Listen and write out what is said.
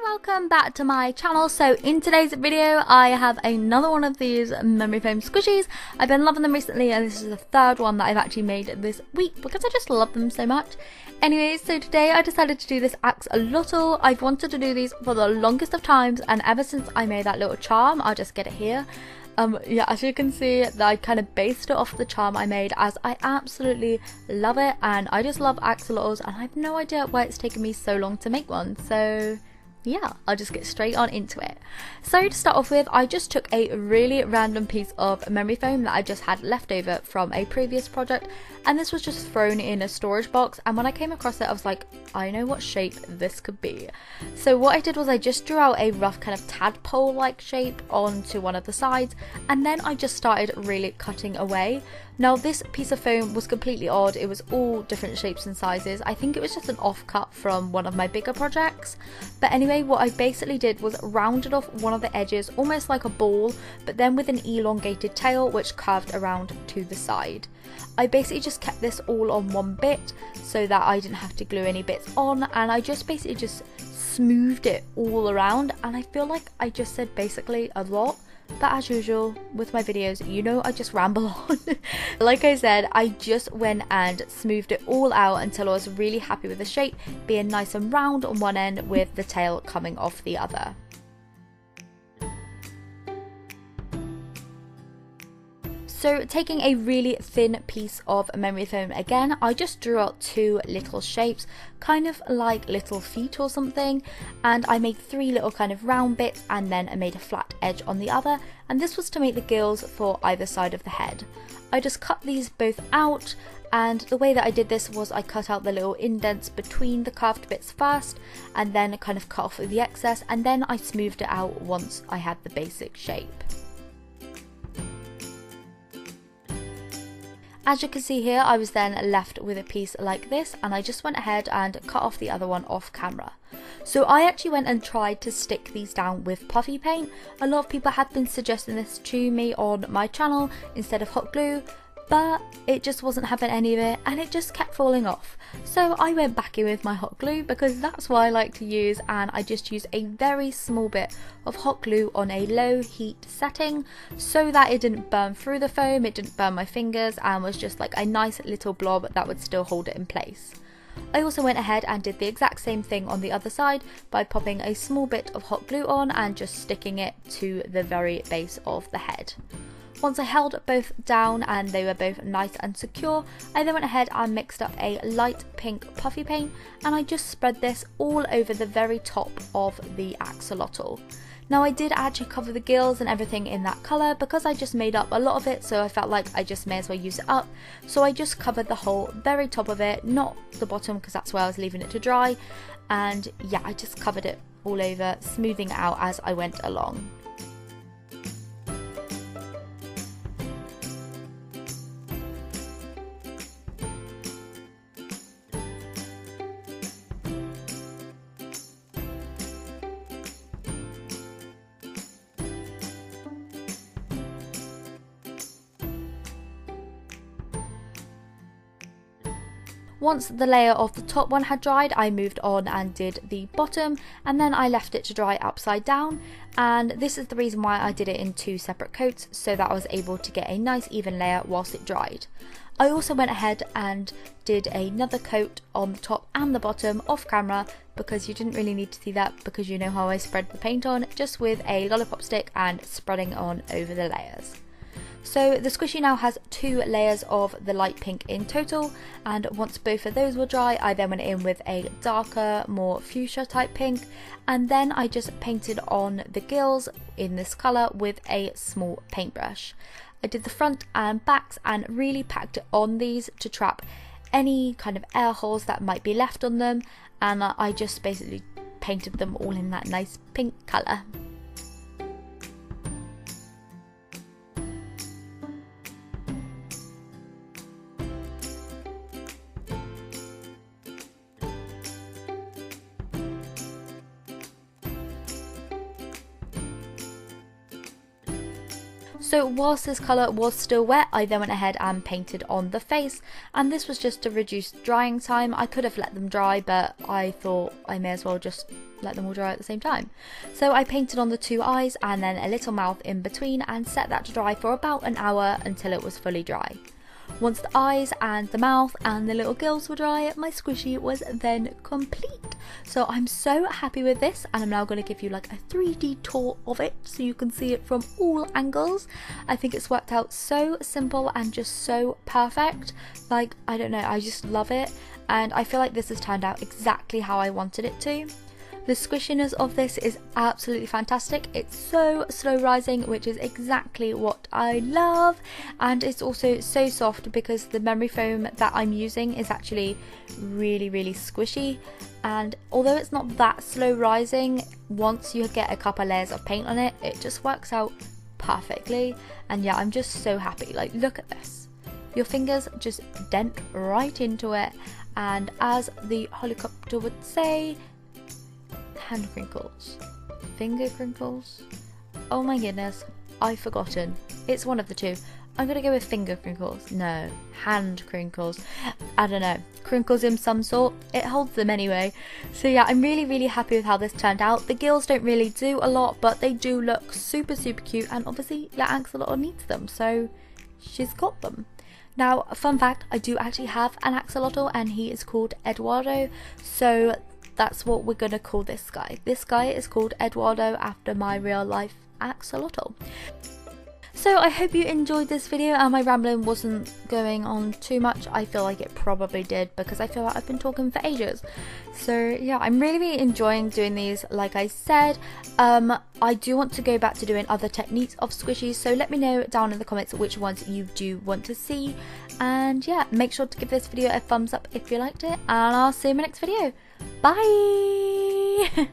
welcome back to my channel. So in today's video I have another one of these memory foam squishies. I've been loving them recently and this is the third one that I've actually made this week because I just love them so much. Anyways, so today I decided to do this axolotl. I've wanted to do these for the longest of times, and ever since I made that little charm, I'll just get it here. Yeah, as you can see, that I kind of based it off the charm I made, as I absolutely love it and I just love axolotls and I have no idea why it's taken me so long to make one. So yeah, I'll just get straight on into it. So to start off with, I just took a really random piece of memory foam that I just had left over from a previous project, and this was just thrown in a storage box, and when I came across it I was like, I know what shape this could be. So what I did was I just drew out a rough kind of tadpole like shape onto one of the sides, and then I just started really cutting away. Now this piece of foam was completely odd, it was all different shapes and sizes. I think it was just an offcut from one of my bigger projects. But anyway, what I basically did was rounded off one of the edges almost like a ball, but then with an elongated tail which curved around to the side. I basically just kept this all on one bit so that I didn't have to glue any bits on, and I just basically just smoothed it all around, and I feel like I just said basically a lot. But as usual with my videos, you know I just ramble on. Like I said, I just went and smoothed it all out until I was really happy with the shape being nice and round on one end with the tail coming off the other. So taking a really thin piece of memory foam again, I just drew out two little shapes, kind of like little feet or something, and I made three little kind of round bits, and then I made a flat edge on the other, and this was to make the gills for either side of the head. I just cut these both out, and the way that I did this was I cut out the little indents between the carved bits first, and then kind of cut off the excess, and then I smoothed it out once I had the basic shape. As you can see here, I was then left with a piece like this, and I just went ahead and cut off the other one off camera. So I actually went and tried to stick these down with puffy paint. A lot of people had been suggesting this to me on my channel instead of hot glue, but it just wasn't having any of it and it just kept falling off. So I went back in with my hot glue because that's what I like to use, and I just used a very small bit of hot glue on a low heat setting so that it didn't burn through the foam, it didn't burn my fingers, and was just like a nice little blob that would still hold it in place. I also went ahead and did the exact same thing on the other side by popping a small bit of hot glue on and just sticking it to the very base of the head. Once I held both down and they were both nice and secure, I then went ahead and mixed up a light pink puffy paint, and I just spread this all over the very top of the axolotl. Now I did actually cover the gills and everything in that colour because I just made up a lot of it, so I felt like I just may as well use it up. So I just covered the whole very top of it, not the bottom because that's where I was leaving it to dry, and yeah, I just covered it all over, smoothing it out as I went along. Once the layer of the top one had dried, I moved on and did the bottom, and then I left it to dry upside down, and this is the reason why I did it in two separate coats, so that I was able to get a nice even layer whilst it dried. I also went ahead and did another coat on the top and the bottom off camera because you didn't really need to see that because you know how I spread the paint on, just with a lollipop stick and spreading on over the layers. So the squishy now has two layers of the light pink in total, and once both of those were dry, I then went in with a darker, more fuchsia type pink, and then I just painted on the gills in this colour with a small paintbrush. I did the front and backs and really packed it on these to trap any kind of air holes that might be left on them, and I just basically painted them all in that nice pink colour. So whilst this colour was still wet, I then went ahead and painted on the face, and this was just to reduce drying time. I could have let them dry, but I thought I may as well just let them all dry at the same time. So I painted on the 2 eyes and then a little mouth in between and set that to dry for about an hour until it was fully dry. Once the eyes and the mouth and the little gills were dry, my squishy was then complete. So I'm so happy with this, and I'm now going to give you like a 3D tour of it so you can see it from all angles. I think it's worked out so simple and just so perfect. Like, I don't know, I just love it, and I feel like this has turned out exactly how I wanted it to. The squishiness of this is absolutely fantastic. It's so slow rising, which is exactly what I love, and it's also so soft because the memory foam that I'm using is actually really squishy, and although it's not that slow rising, once you get a couple layers of paint on it, it just works out perfectly. And yeah, I'm just so happy. Like, look at this. Your fingers just dent right into it, and as the helicopter would say, hand crinkles, finger crinkles. Oh my goodness, I've forgotten. It's one of the two. I'm gonna go with finger crinkles. No, hand crinkles. I don't know. Crinkles in some sort. It holds them anyway. So yeah, I'm really happy with how this turned out. The gills don't really do a lot, but they do look super cute, and obviously your axolotl needs them, so she's got them. Now, fun fact, I do actually have an axolotl, and he is called Eduardo, so that's what we're gonna call this guy. This guy is called Eduardo after my real life axolotl. So I hope you enjoyed this video and my rambling wasn't going on too much. I feel like it probably did because I feel like I've been talking for ages. So yeah, I'm really enjoying doing these, like I said. I do want to go back to doing other techniques of squishies, so let me know down in the comments which ones you do want to see. And yeah, make sure to give this video a thumbs up if you liked it, and I'll see you in my next video. Bye!